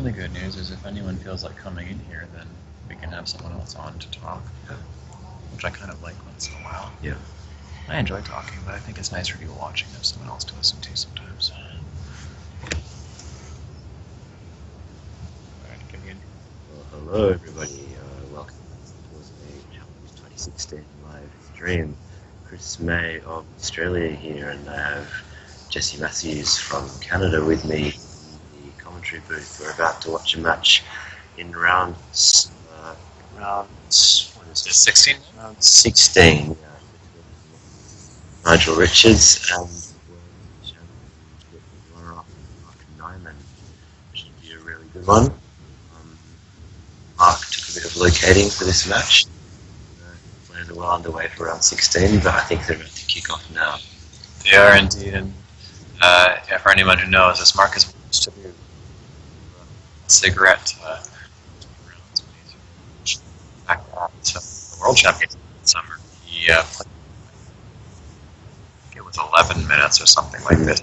really good news is if anyone feels like coming in here, then we can have someone else on to talk, which I kind of like once in a while. Yeah. I enjoy talking, but I think it's nice for people watching to have someone else to listen to sometimes. Alright, can you... Well, hello everybody. Welcome to Causeway Challenge 2016 live stream. Chris May of Australia here, and I have Jesse Matthews from Canada with me in the commentary booth. We're about to watch a match in round what is it? 16? Round 16. Yeah, Nigel Richards and runner-up Mark Nyman, which should be a really good one. Mark took a bit of locating for this match. Players are well underway for round 16, but I think they're about to kick off now. They are indeed, and for anyone who knows, as Mark is used to do a cigarette rounds back at the World Championships in summer. He played, I think it was 11 minutes or something like this.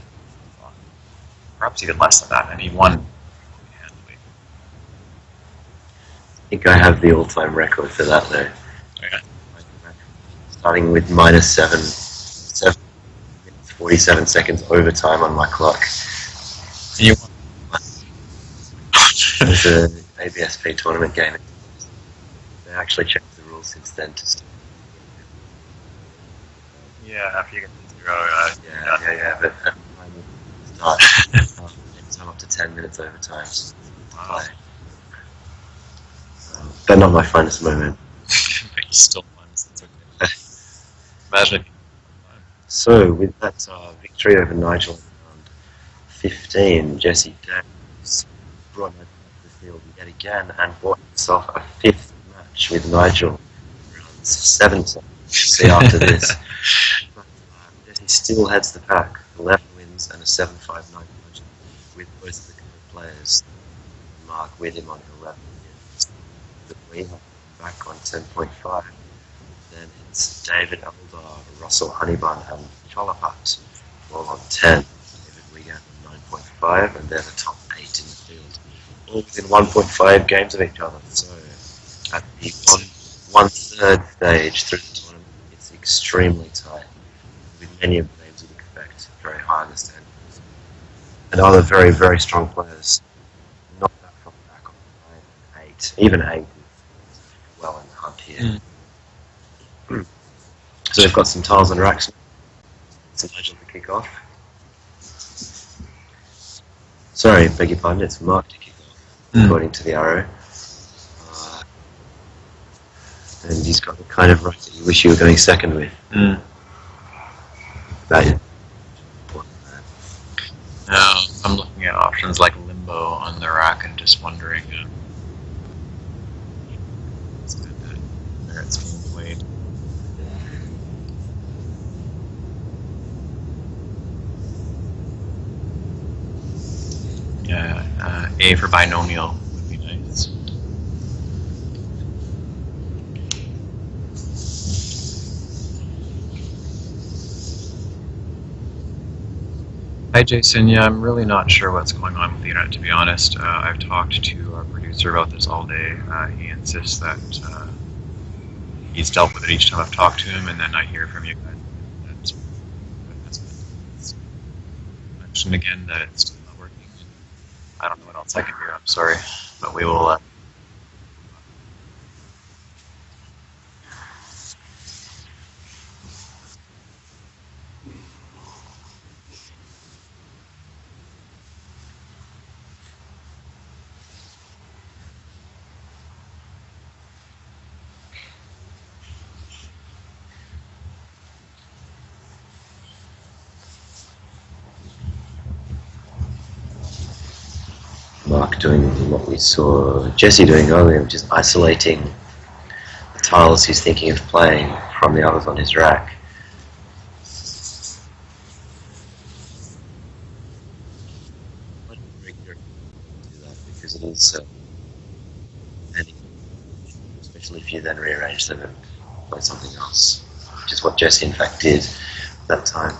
Perhaps even less than that, and he won handily. I think I have the all-time record for that, though. Okay. Starting with minus 7 minutes, 47 seconds overtime on my clock. You won. It was an ABSP tournament game. They actually changed the rules since then to start. Yeah, after you get to 0, Yeah, but start. I'm up to 10 minutes overtime. Wow. But not my finest moment. But he's still fun, so it's okay. Imagine if you won. So, with that victory over Nigel in round 15, Jesse Davis brought Nigel to the field yet again and bought himself a fifth match with Nigel in round 17. See after this. But Jesse still heads the pack, 11 wins and a 7-5-9 margin with both the current players. Mark with him on 11 wins. But we have back on 10.5. Then it's David Eldar, Russell Honeybun, and Cholapat, all on 10. David Wigan on 9.5, and they're the top 8 in the field, all within 1.5 games of each other. So at the one-third stage through the tournament, it's extremely tight, with many of the names you'd expect very high in the standings. And other very, very strong players, not that far back on 9 and 8, even 8 is well in the hunt here. So we've got some tiles and racks. It's Nigel to kick off. Sorry, beg your pardon, it's Mark to kick off, according to the arrow. And he's got the kind of rack that you wish you were going second with. That is. Now, I'm looking at options like Limbo on the rack and just wondering where it's being played. Yeah, A for binomial would be nice. Hi Jason, yeah, I'm really not sure what's going on with the internet, to be honest. I've talked to our producer about this all day. He insists that he's dealt with it each time I've talked to him, and then I hear from you guys. I mentioned again that it's still not working. I don't know what else I can hear, I'm sorry, but we will... Mark doing what we saw Jesse doing earlier, which is isolating the tiles he's thinking of playing from the others on his rack. Do that because it is especially if you then rearrange them and play something else, which is what Jesse in fact did at that time.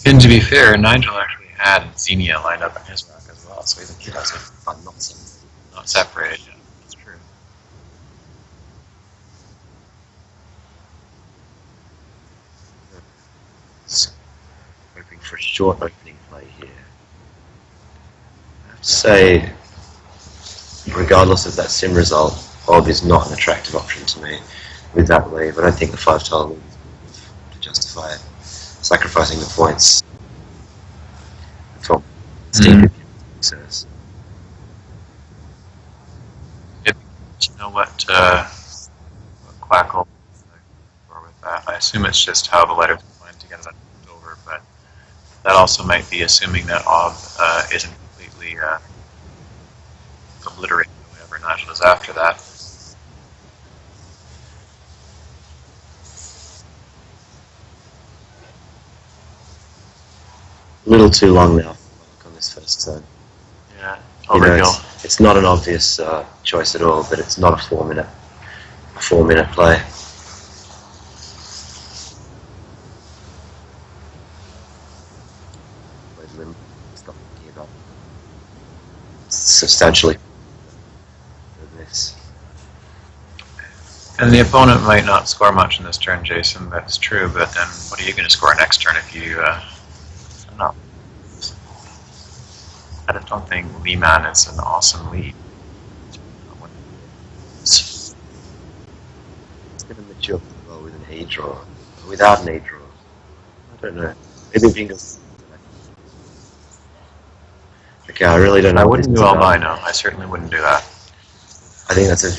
And to be fair, Nigel actually had Xenia lined up in his rack as well. well, so even he does it, but not so. Not separated. Yeah, that's true. It's hoping for a short opening play here. I have to say, regardless of that sim result, Bob is not an attractive option to me with that lead. I don't think the 5-tile lead is enough to justify sacrificing the points for Steve success. You know what Quackle for with that? I assume it's just how the letters combine to get that over, but that also might be assuming that Ob isn't completely obliterated whatever Nigel is after that. A little too long now on this first turn. Yeah, You know, overkill. it's not an obvious choice at all, but it's not a 4-minute play. Stop thinking about substantially this. And the opponent might not score much in this turn, Jason. That's true, but then what are you going to score next turn if you? I don't know. I don't think Lehman is an awesome lead. It's going to mature well with an A draw. Without an A draw, I don't know. Maybe Bingo's. Okay, I really don't know. I wouldn't do albino. I certainly wouldn't do that. I think that's it.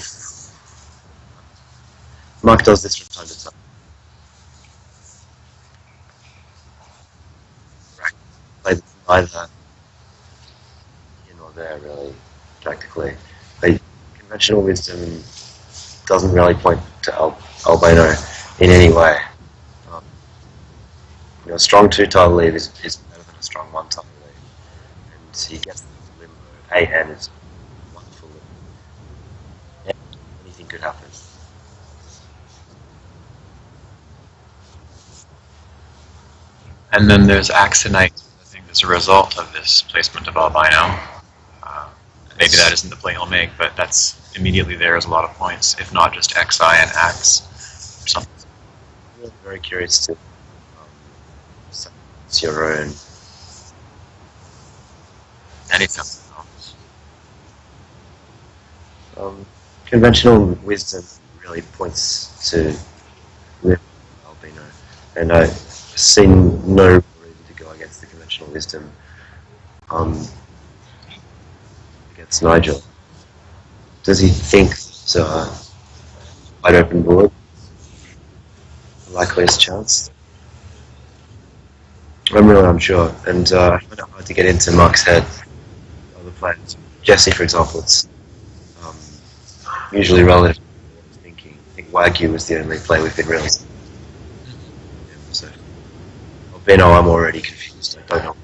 Mark does this from time to time. Play either here nor there, really, practically. Like, conventional wisdom doesn't really point to albino in any way. A strong 2-tile lead is better than a strong 1-tile lead. And he gets the limbo. A-N is wonderful. Anything could happen. And then there's Axonite, I think, as a result of this placement of albino. Maybe that isn't the play he'll make, but that's immediately there as a lot of points, if not just XI and Axe or something. I'm really very curious to see your own. Anything else. Conventional wisdom really points to albino, and I've seen no reason to go against the conventional wisdom against Nigel. Does he think that wide open board the likeliest chance? I'm really unsure, and I find it hard to get into Mark's head. Other players, Jesse, for example, it's usually relative to what he's thinking. I think Wagyu was the only play we've been really. So, albino, I'm already confused. I don't know.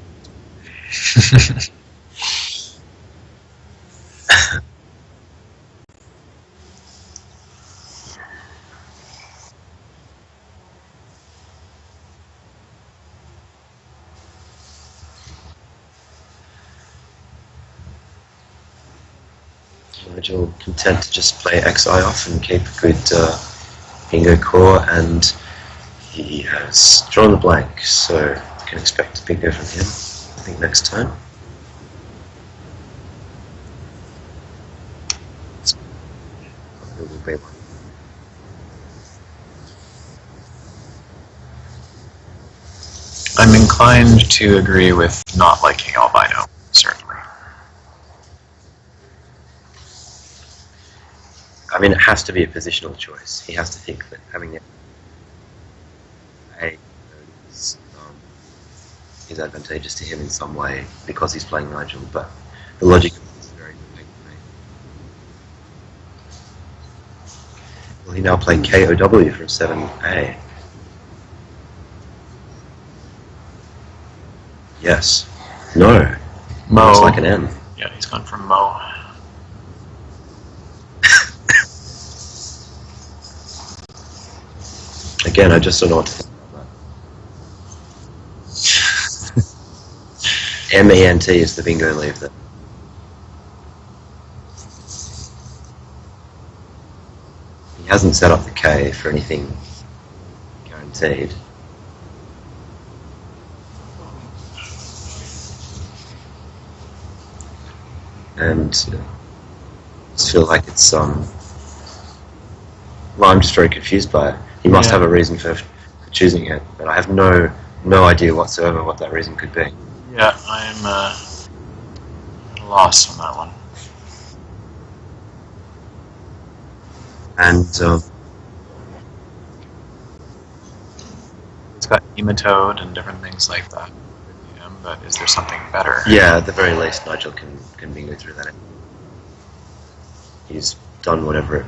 Nigel content to just play XI off and keep a good bingo core, and he has drawn the blank, so you can expect a bingo from him, I think, next time. It will be one. I'm inclined to agree with not liking albino, certainly. I mean, it has to be a positional choice. He has to think that having it is advantageous to him in some way because he's playing Nigel, but the logic of this is very opaque to me. Will he now play KOW from 7A? Yes. No. Mo. Looks like an N. Yeah, he's gone from Mo. Again, I just don't know what to think about that. MENT is the bingo leave that He hasn't set up the K for anything guaranteed. And I just feel like it's well, I'm just very confused by it. He must have a reason for choosing it, but I have no idea whatsoever what that reason could be. Yeah, I'm lost on that one. And it's got nematode and different things like that. But is there something better? yeah, at the very least, Nigel can bingo through that. He's done whatever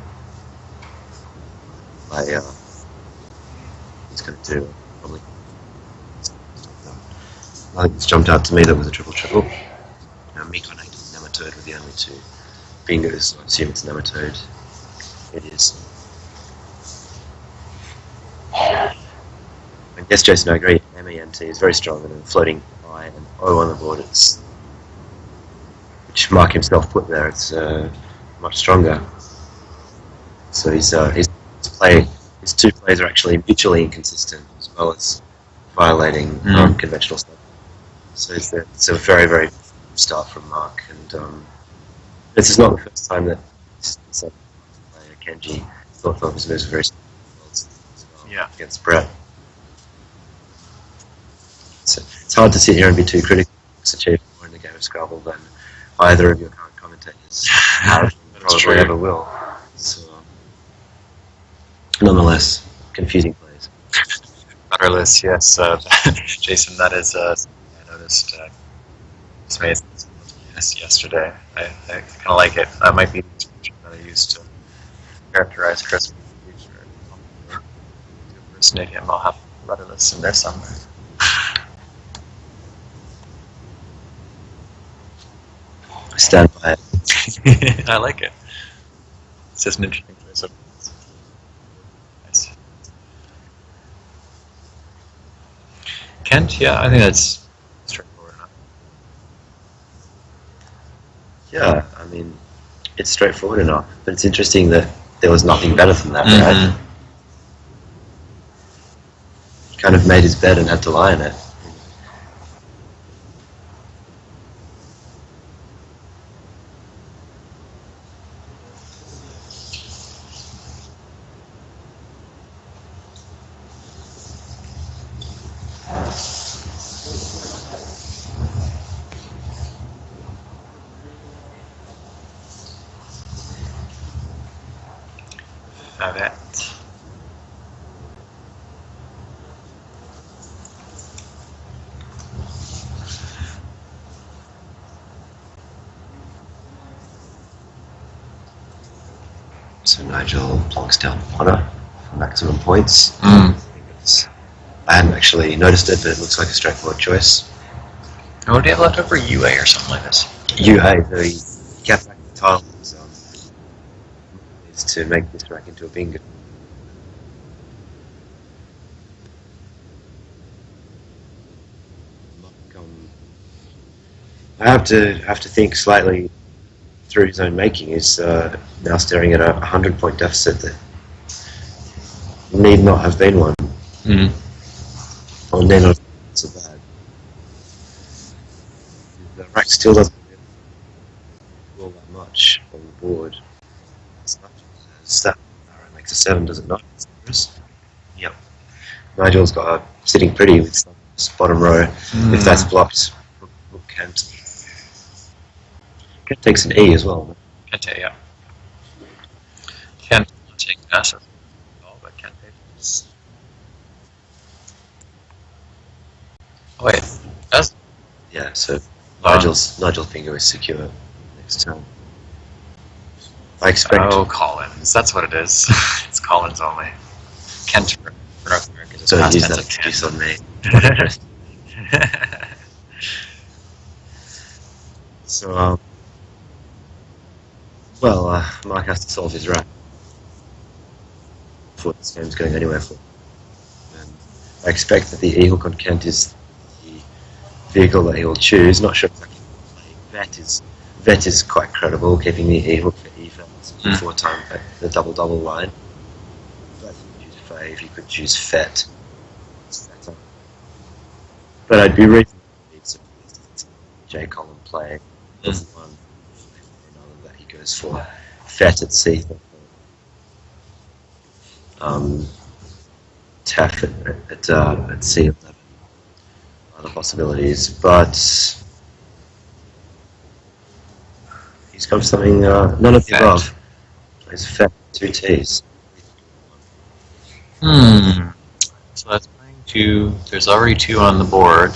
he's going to do. Probably. I think it's jumped out to me that was a triple. Miko and nematode were the only two bingos, so I assume it's nematode. It is. And yes, Jason, I agree. MENT is very strong, and then floating I and O on the board, which Mark himself put there, it's much stronger. So his two plays are actually mutually inconsistent, as well as violating conventional stuff. So it's a very, very start from Mark, and this is not the first time that player Kenji thought of his moves very strong against Brett. So it's hard to sit here and be too critical of achieving more in the game of Scrabble than either of your current commentators have, probably ever will. So, nonetheless, confusing plays. Rudderless, yes. Jason, that is something I noticed. Just made yesterday. I kind of like it. That might be the expression that I used to characterize Chris. To impersonate him, I'll have rudderless in there somewhere. I stand by it. I like it. It's just an interesting choice of words. Nice. Kent, yeah, I think that's straightforward enough. Yeah, I mean, it's straightforward enough, but it's interesting that there was nothing better than that, right? He kind of made his bed and had to lie in it. Favette. So Nigel plonks down Potter for maximum points. Mm. I hadn't actually noticed it, but it looks like a straightforward choice. And what do you have left over? UA or something like this? UA, the gap back the tile is to make this rack into a bingo. I have to think slightly through his own making. He's now staring at a 100-point deficit that need not have been one. Or need not have been so bad. The rack still doesn't do all that much on the board. It's not just that makes a 7, does it not? Yep. Nigel's got sitting pretty with bottom row. If that's blocked, look Kent. Kent takes an E as well. Kente, yeah. Kent will take S as well, but Kente takes. Oh wait, does? Yeah, so Nigel's bingo is secure next turn. I expect. Oh, Collins. That's what it is. It's Collins only. Kent for North America. Just So past use tense that of excuse Kent. on me. So, Mark has to solve his rack before this game's going anywhere for him. And I expect that the E-hook on Kent is the vehicle that he will choose. Not sure exactly what play. Vet is quite credible, keeping the E-hook for E-fouls before time at the double-double line. way if you could choose Fett. But I'd be reasonably surprised if it's J. Colin play. There's one or another that he goes for. Fett at C. Taff at C11. Other possibilities, but he's got something. None of the above. Plays Fett 2 T's. So that's playing 2. There's already 2 on the board.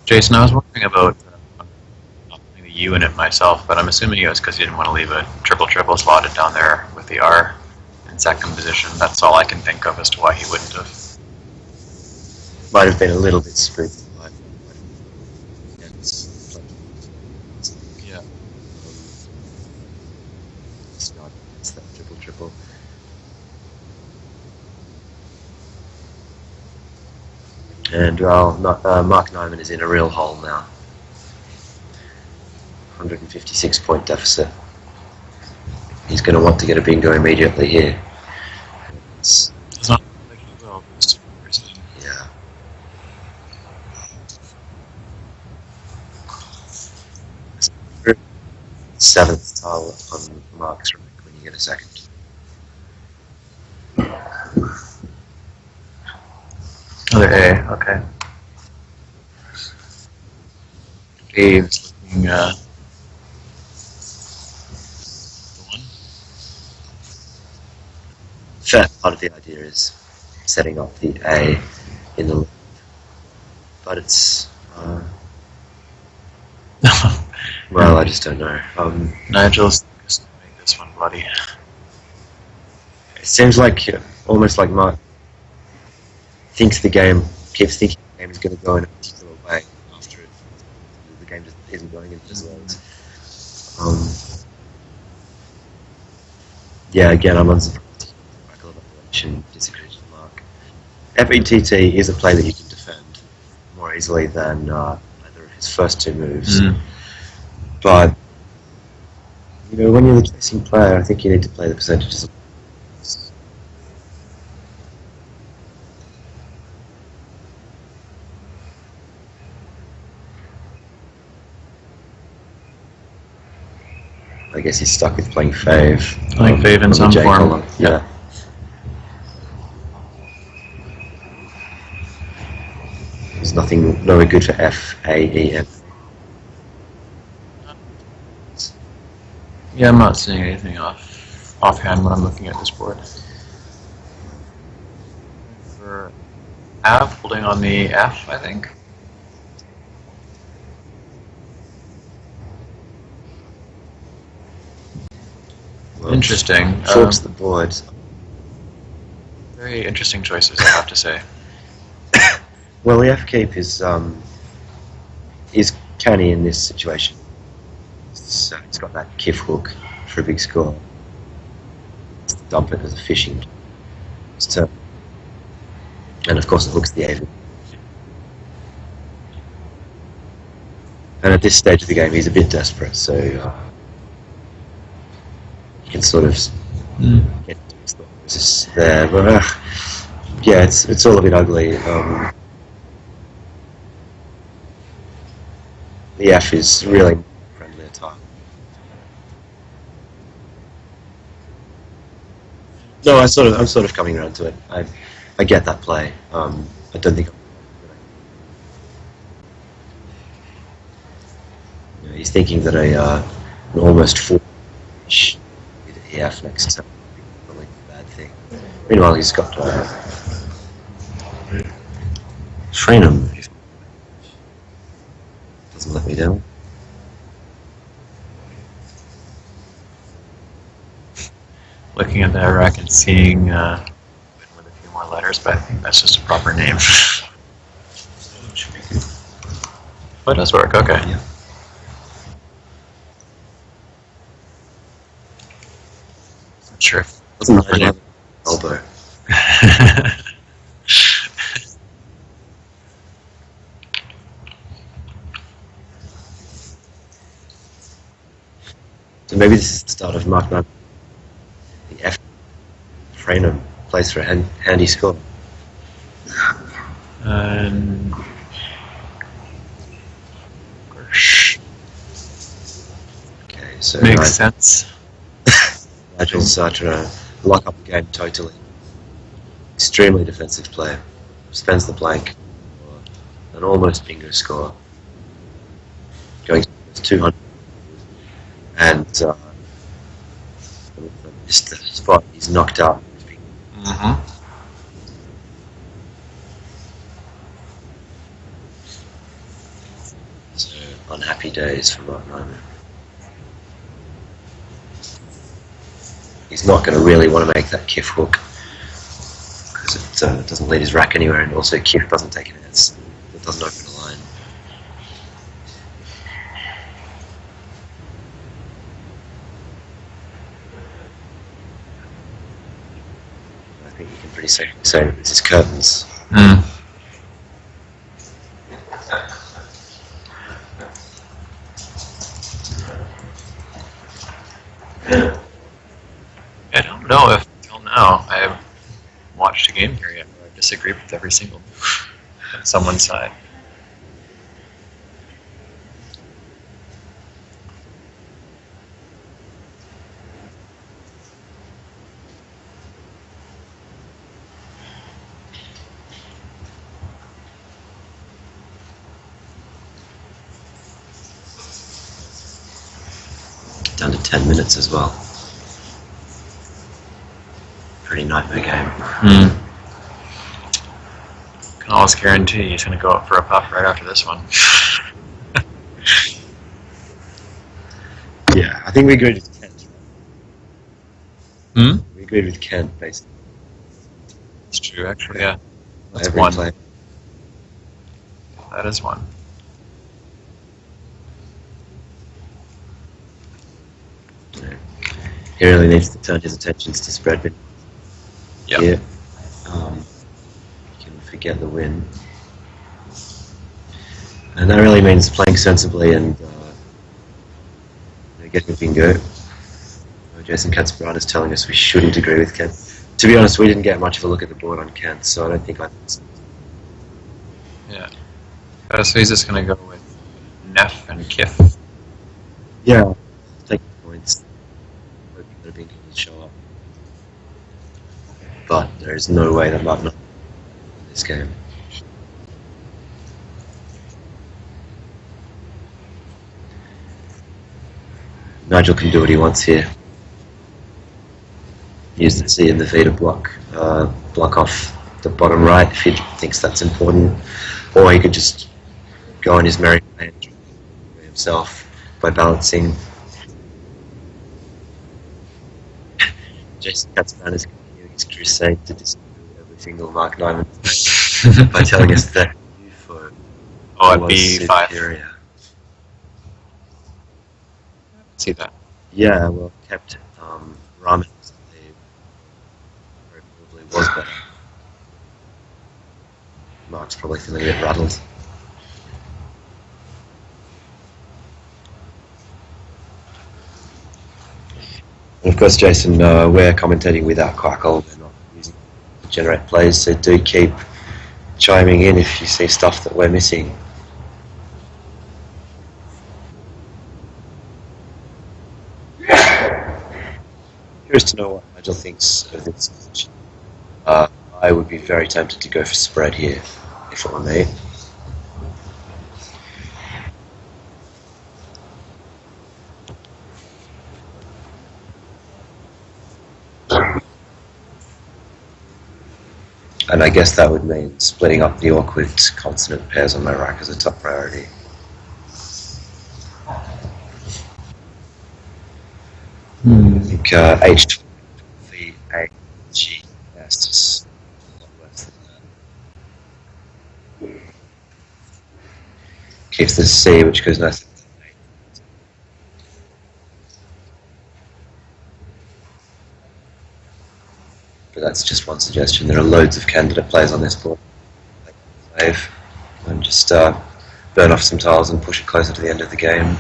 Jason, I was wondering about not putting the U in it myself, but I'm assuming it was because you didn't want to leave a triple slotted down there with the R in second position. That's all I can think of as to why he wouldn't have. Might have been a little bit spooked. Yeah. It's not. It's that triple. And Mark Nyman is in a real hole now. 156 point deficit. He's going to want to get a bingo immediately here. It's not like he will. Yeah. Seventh tile on Mark's rank when you get a second. Another A, okay. Dave's looking, the 1. Fett, part of the idea is setting up the A in the left. But it's, well, I just don't know. Nigel's just gonna make this one bloody. It seems like, almost like Mark keeps thinking the game is going to go in a particular way after the game just isn't going in his ways. Yeah, again, I'm unsurprised. Disagrees with Mark. FETT is a play that you can defend more easily than either of his first 2 moves. But, when you're the chasing player, I think you need to play the percentages. I guess he's stuck with playing Fave. Playing Fave in some form. Column. Yeah. There's nothing, nowhere good for F, A, E, M. Yeah, I'm not seeing anything offhand when I'm looking at this board. For Av, holding on the F, I think. Well, interesting. Forks the board. Very interesting choices, I have to say. Well, the F keep is canny in this situation. So it's got that kiff hook for a big score. Dump it as a fishing. So, and of course it hooks the A. And at this stage of the game, he's a bit desperate, so you can sort of get just there. But yeah, it's all a bit ugly. The F is really friendly at time. No, I'm sort of coming around to it. I get that play. I don't think. He's thinking that an almost full with EF next to probably a bad thing. Meanwhile, he's got Freenham. Doesn't let me down. Looking at that rack and seeing with a few more letters, but I think that's just a proper name. Oh, it does work, okay. Yeah. Not sure. Doesn't really have an elbow. maybe this is the start of Mark Nyman. The F Freenham plays for a handy score. And Okay, so makes sense. Nigel's trying to lock up the game totally. Extremely defensive player. Spends the blank for an almost bingo score. Going to 200. And just the spot he's knocked out. Mm-hmm. So unhappy days for Mark Nyman. He's not going to really want to make that Kiff hook because it doesn't lead his rack anywhere, and also Kiff doesn't take it as it doesn't open the line. I think you can pretty safely say that this is curtains. Mm. I don't know if till now I have watched a game here yet where I disagree with every single move on someone's side. Down to 10 minutes as well. Pretty nightmare game. Mm. Can almost guarantee he's going to go up for a puff right after this one. Yeah, I think we agreed with Kent. Hmm? We agreed with Kent, basically. It's true, actually, yeah. That's Every one. play. That is one. Yeah. He really needs to turn his attentions to spread bin. Yep. Yeah. You can forget the win. And that really means playing sensibly and getting a bingo. Jason Katz-Brown is telling us we shouldn't agree with Kent. To be honest, we didn't get much of a look at the board on Kent, so I don't think I... Yeah. So he's just going to go with Neff and Kiff. Yeah. Take points. Hoping that a bingo will show up. But there is no way that Mark Nyman in this game. Nigel can do what he wants here. Use the C and the V to block off the bottom right if he thinks that's important, or he could just go on his merry way and himself by balancing. Jason Katz-Brown is continuing his crusade to disagree with every single Mark Nyman by telling us that UFO Oh, at was B5. superior. See that. Yeah, well kept. Ramen probably was better. Mark's probably feeling a bit rattled. And of course, Jason, we're commentating without Quackle. We're not using it to generate plays, so do keep chiming in if you see stuff that we're missing. Curious to know what Nigel thinks of this match. I would be very tempted to go for spread here, if it were me. And I guess that would mean splitting up the awkward consonant pairs on my rack as a top priority. I think H12, V, A, G, S. A lot worse than that. Keeps the C, which goes nice. But that's just one suggestion. There are loads of candidate plays on this board. Save and just burn off some tiles and push it closer to the end of the game.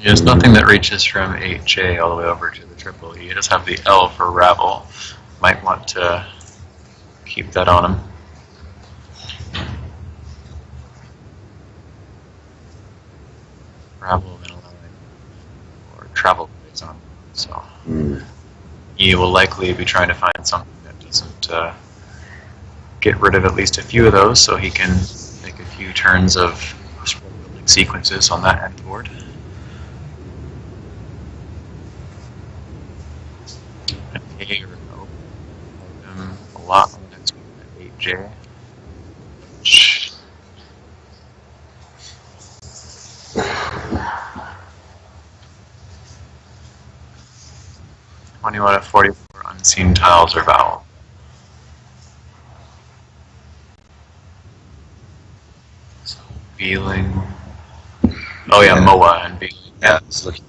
There's nothing that reaches from 8J all the way over to the triple E. It does have the L for Ravel. Might want to keep that on him. Ravel and allowing or travel plays on. So he will likely be trying to find something that doesn't get rid of at least a few of those, so he can make a few turns of building sequences on that end board. And A or no, a lot on the next one at 8J. Which 21 of 44 unseen tiles or vowel. So feeling. Oh yeah, Moa and Beeling. Yeah, I was looking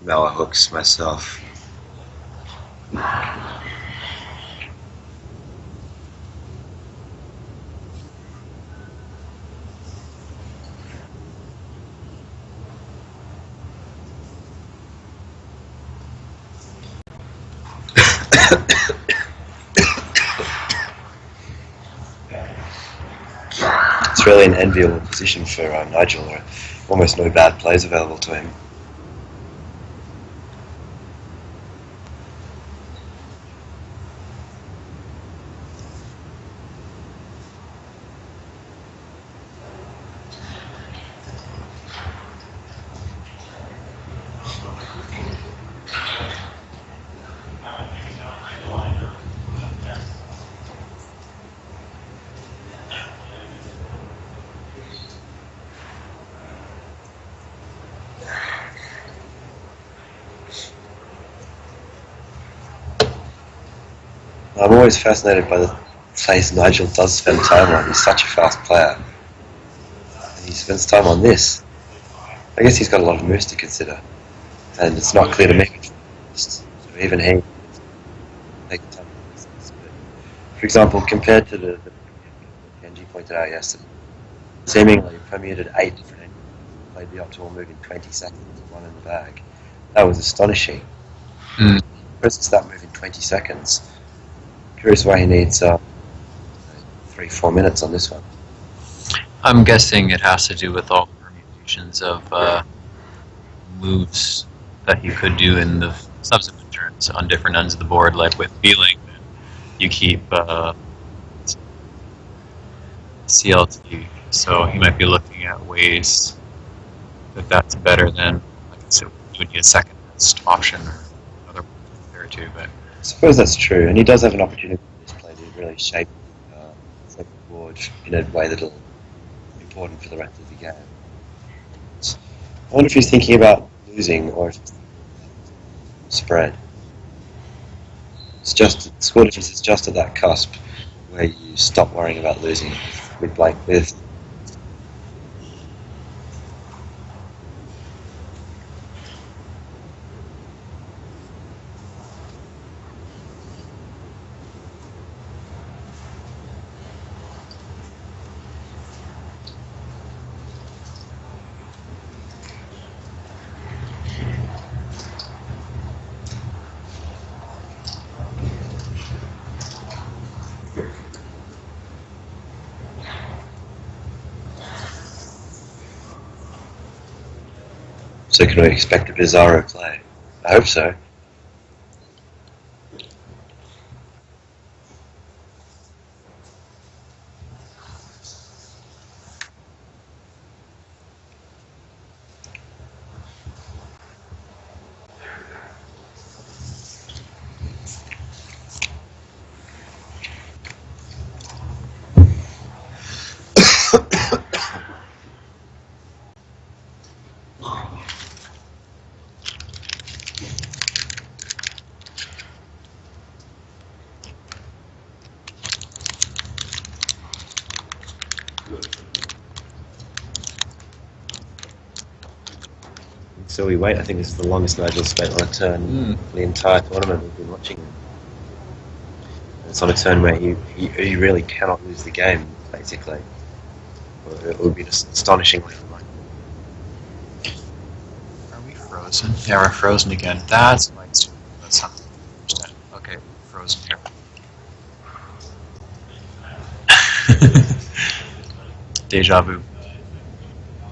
at Moa hooks myself. It's really an enviable position for Nigel. There are almost no bad plays available to him. I'm always fascinated by the plays Nigel does spend time on. He's such a fast player. And he spends time on this. I guess he's got a lot of moves to consider. And it's not clear to me. So even he takes time to do this. But for example, compared to the Genji pointed out yesterday, seemingly permuted 8 different engines, played the optimal move in 20 seconds with one in the bag. That was astonishing. Versus that move in 20 seconds. Curious why he needs 3-4 minutes on this one. I'm guessing it has to do with all the permutations of moves that you could do in the subsequent turns on different ends of the board. Like with Beeling, you keep CLT, so he might be looking at ways that that's better than, like I said, would be a second best option or another there too. But I suppose that's true, and he does have an opportunity in this play to really shape the board in a way that'll be important for the rest of the game. I wonder if he's thinking about losing or if he's thinking about spread. Score difference is just at that cusp where you stop worrying about losing with blank with. So can we expect a bizarro play? I hope so. So we wait. I think this is the longest Nigel's spent on a turn for the entire tournament we've been watching. It's on a turn where he really cannot lose the game, basically. It would be just astonishingly unlikely. frozen. Yeah, we're frozen again. That's why it's doing that. That's something I understand. Okay, frozen here. Deja vu.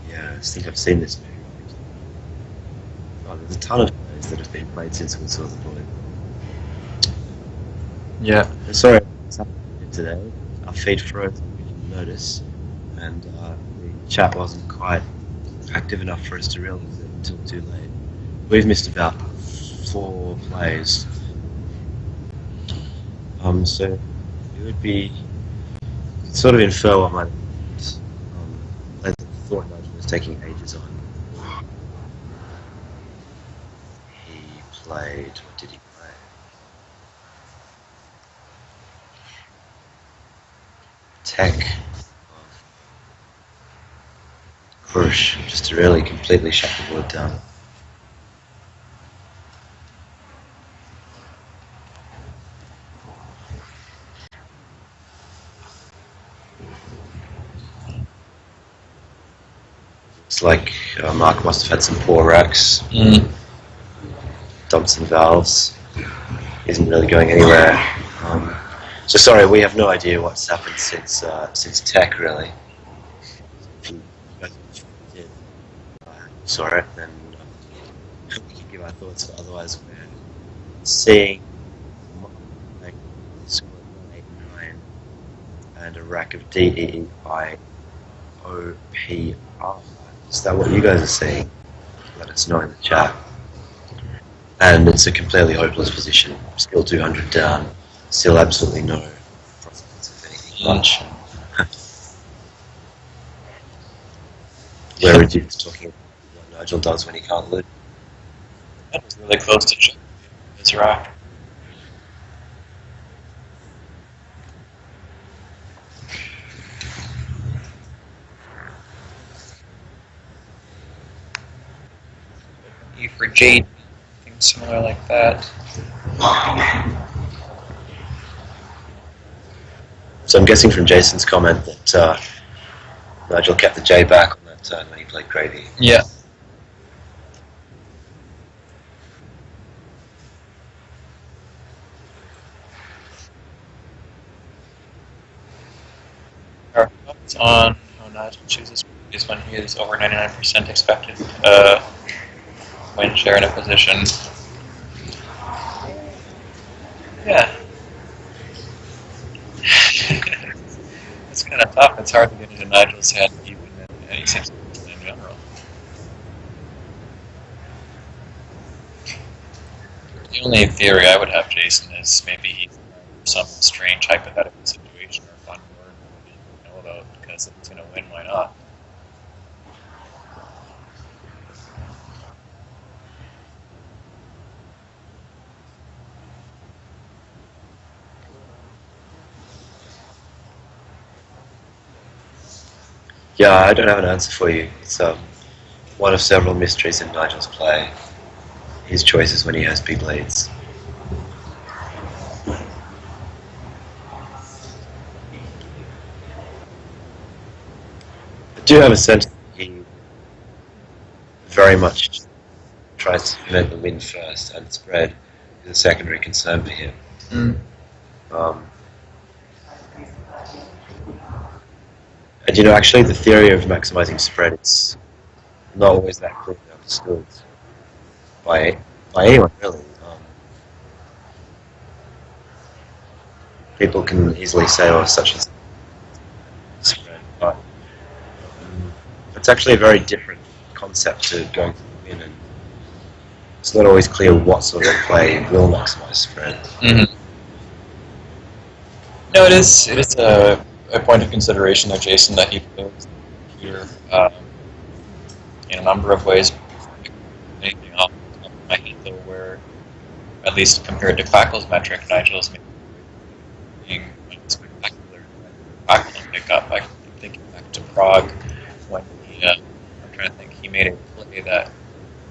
Yeah, I think I've seen this movie. Oh, there's a ton of shows that have been played since we saw The Boy. Yeah. Sorry, what's happening today? Our feed froze, we didn't notice, and the chat wasn't quite active enough for us to realise it until too late. We've missed about 4 plays. So it would be sort of infer what might have I thought Nigel was taking ages on. He played. What did he play? Tech of Krush, just to really completely shut the board down. It's like Mark must have had some poor racks. Dumped some valves. Isn't really going anywhere. So sorry, we have no idea what's happened since Tech really. If you guys did saw it, then we can give our thoughts. But otherwise, we're seeing like score 989 and a rack of DEEIOPR. Is that what you guys are seeing? Let us know in the chat. And it's a completely hopeless position. Still 200 down. Still absolutely no prospects of anything much. We're reduced to talking about what Nigel does when he can't lose. That was really close to check his rack. E for Jade, things similar like that. So I'm guessing from Jason's comment that Nigel kept the J back on that turn when he played Gravy. Yeah. Our thoughts on how Nigel chooses is when he is over 99% expected win share in a position. Yeah. It's kind of tough. It's hard to get into Nigel's head even in any situation in general. The only theory I would have, Jason, is maybe he's some strange hypothetical situation or fun word we didn't know about because if it's going to win, why not? Yeah, I don't have an answer for you. It's one of several mysteries in Nigel's play. His choices when he has big leads. I do have a sense that he very much tries to prevent the win first, and spread is a secondary concern for him. And actually the theory of maximizing spread is not always that clearly understood by anyone really. People can easily say, "Oh, such as spread," but it's actually a very different concept to going for the win, and it's not always clear what sort of play will maximize spread. Mm-hmm. No, it is a point of consideration there, Jason, that he plays here in a number of ways. Anything off the top of my head, though, where at least compared to Quackle's metric, Nigel's being spectacular. Quackle pick up. I'm thinking back to Prague when I'm trying to think, he made a play that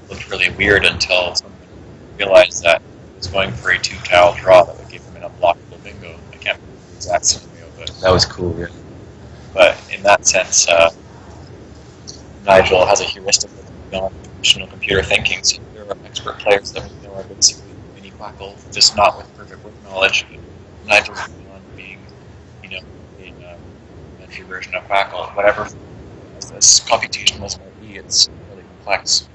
looked really weird until someone realized that he was going for a 2-tile draw that would give him an unblockable bingo. I can't remember the exact scenario, but That was cool, yeah. But in that sense, Nigel has a heuristic beyond traditional computer thinking. So there expert players that we know are basically mini Quackle, just not with perfect whip knowledge. Nigel's on being, a rudimentary version of Quackle. Whatever as computational as might be, it's really complex.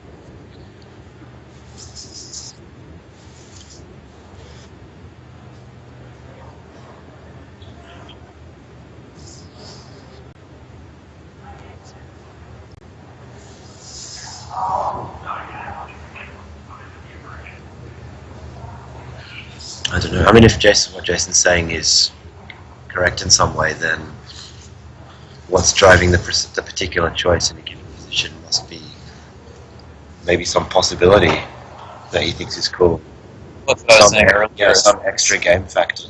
I don't know. I mean, if what Jason's saying is correct in some way, then what's driving the particular choice in a given position must be maybe some possibility that he thinks is cool. That's what I was saying earlier. Yeah, some extra game factor.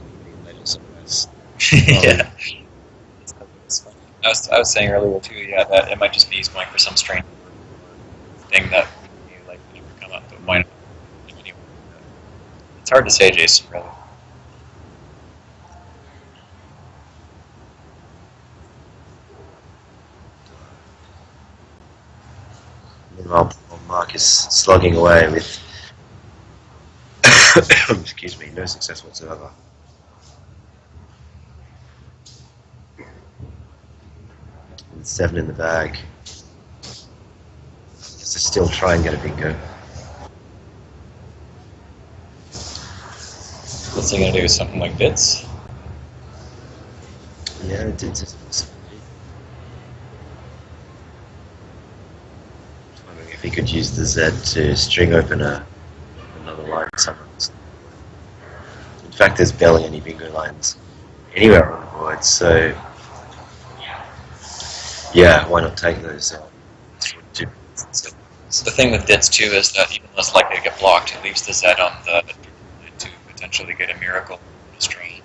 Yeah. I was saying earlier too, that it might just be he's going for some strange thing that we like to never come up, but might not anyway. It's hard to say, Jason, really. Meanwhile, Mark is slugging away with, excuse me, no success whatsoever. With 7 in the bag. Just to still try and get a bingo. What's he going to do? Something like bits? Yeah, it did. Wondering if he could use the Z to string open another line somewhere else. In fact, there's barely any bingo lines anywhere on the board, so yeah, why not take those? So the thing with bits too is that even though it's likely to get blocked, it leaves the Z on the line to potentially get a miracle destroy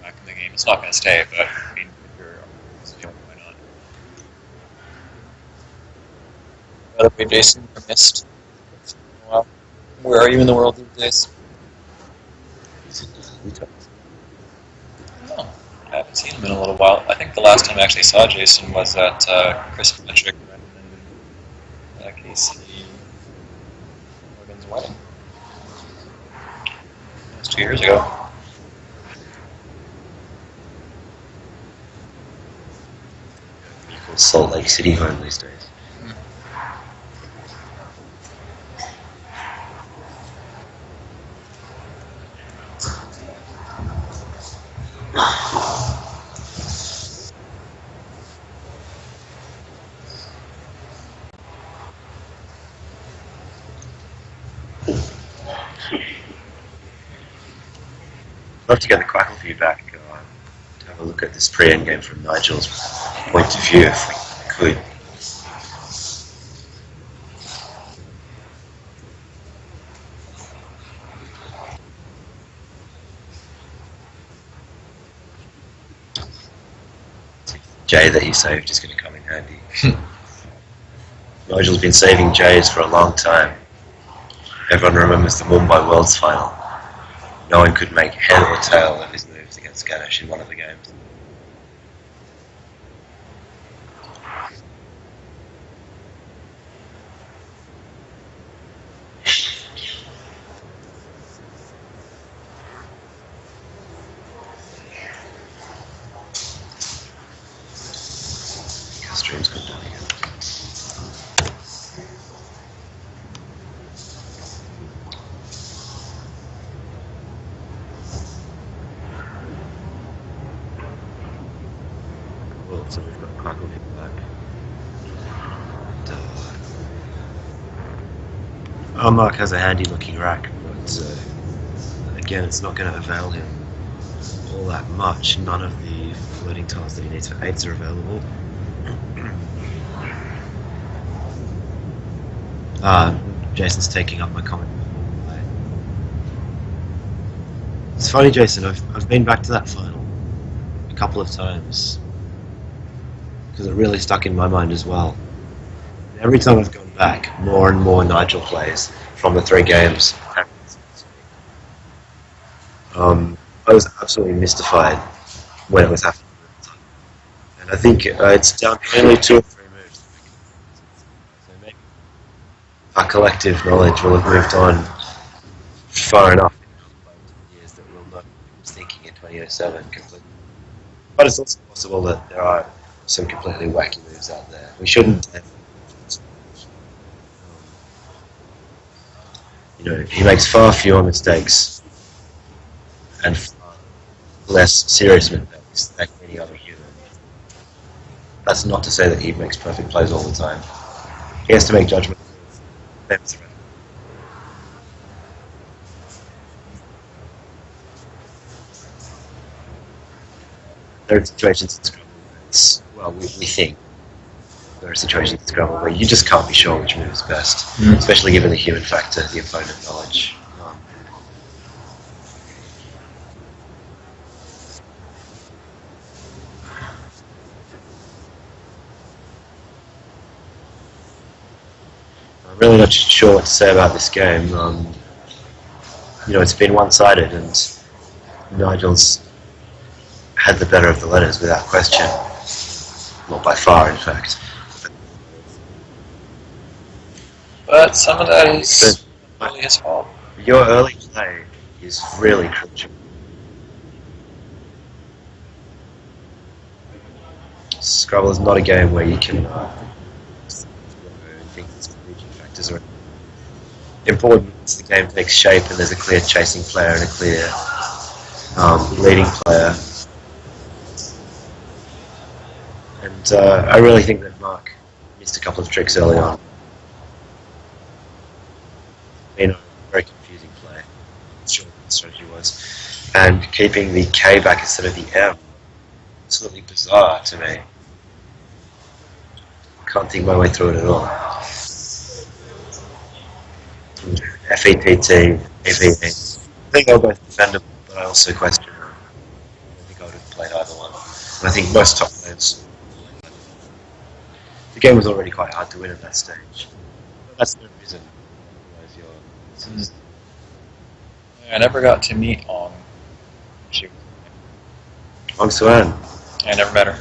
back in the game. It's not going to stay, but I mean, if you're why not? By the way, Jason, I missed. Well, where are you in the world these days? Oh, I haven't seen him in a little while. I think the last time I actually saw Jason was at Chris Patrick and Casey Morgan's wedding. That was 2 years ago. Salt Lake City home these days. I'd love to get the Quackle view back to have a look at this pre-end game from Nigel's point of view, if we could. J that he saved is going to come in handy. Nigel's been saving J's for a long time. Everyone remembers the Mumbai Worlds final. No one could make head or tail of his moves against Ganesh in one of the games. Stream's gone down again. Well, so we've got Quackle back. And, Mark has a handy looking rack, but again, it's not going to avail him all that much. None of the floating tiles that he needs for 8s are available. Jason's taking up my comment. It's funny, Jason, I've been back to that final a couple of times because it really stuck in my mind as well. Every time I've gone back, more and more Nigel plays from the 3 games. I was absolutely mystified when it was happening. And I think it's down to only 2 or 3 moves. So maybe our collective knowledge will have moved on far enough in years that we'll know who's thinking in 2007 completely. But it's also possible that there are some completely wacky moves out there. We shouldn't. He makes far fewer mistakes and far less serious mistakes than any other human. That's not to say that he makes perfect plays all the time. He has to make judgment calls. There are situations in Scrabble we think there are situations in Scrabble where you just can't be sure which move is best, especially given the human factor, the opponent knowledge. I'm really not sure what to say about this game. It's been one-sided, and Nigel's had the better of the letters without question. Not by far, in fact. But some of that is really his fault. Your early play is really crucial. Scrabble is not a game where you can think that strategic factors are important. The game takes shape and there's a clear chasing player and a clear leading player. And I really think that Mark missed a couple of tricks early on. Very confusing play. I'm not sure what the strategy was. And keeping the K back instead of the M, absolutely bizarre to me. Can't think my way through it at all. FETT, AVA. I think they're both defendable, but I also question them. I don't think I would have played either one. And I think most top players. The game was already quite hard to win at that stage. But that's no reason. Otherwise, I never got to meet Ong. Ong Suan. I never met her.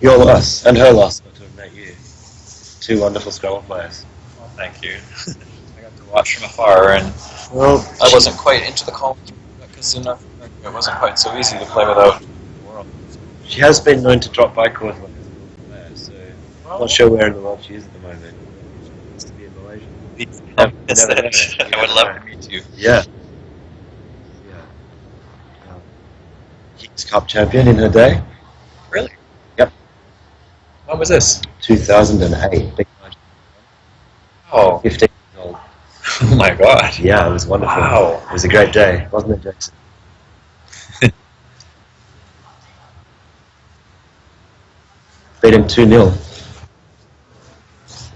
Your loss and her loss got to have met you. Two wonderful Scrabble players. Well, thank you. I got to watch from afar, and I wasn't quite into the college because in North America it wasn't quite so easy to play without the world. She has been known to drop by court like a player, so I'm not sure where in the world she is at the moment. She wants to be in Malaysia. I would love to meet you. Yeah. Kings Cup champion in her day. Really? Yep. When was this? 2008. Big Nigel. Oh. 15 years old. Oh my god. Yeah, it was wonderful. Wow. It was a great day, wasn't it, Jackson? Beat him 2-0.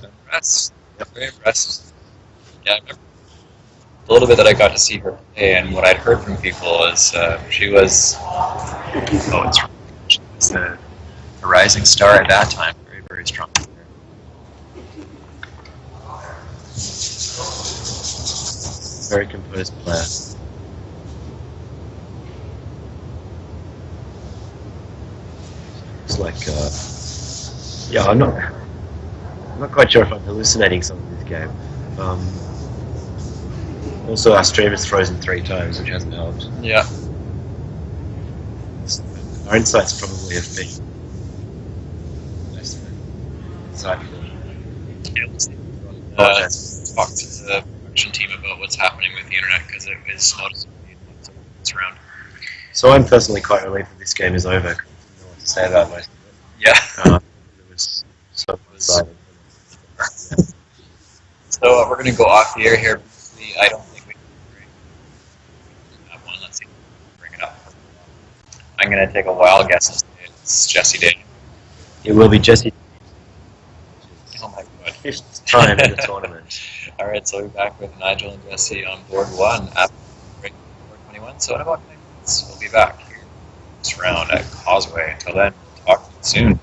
Impressed. Very impressed. Yeah, I remember a little bit that I got to see her play, and what I'd heard from people is she was a rising star at that time. Very, very strong. Very composed player. It's like, I'm not quite sure if I'm hallucinating something in this game. Also, our stream is frozen 3 times, which hasn't helped. Yeah. Our insights probably have been less than insightful. Talk to the production team about what's happening with the internet because it is noticeably it's around. So I'm personally quite relieved that this game is over. I don't know what to say about most of it. Yeah. It was so one-sided. So we're going to go off the air here. I don't think we can bring that one. Let's see if we can bring it up. I'm going to take a wild guess and say it's Jesse Day. It will be Jesse. Oh my god. 5th time in the tournament. Alright, so we're back with Nigel and Jesse on board 1 after break 421. So in about 10 minutes, we'll be back here this round at Causeway. Until then, talk to you soon.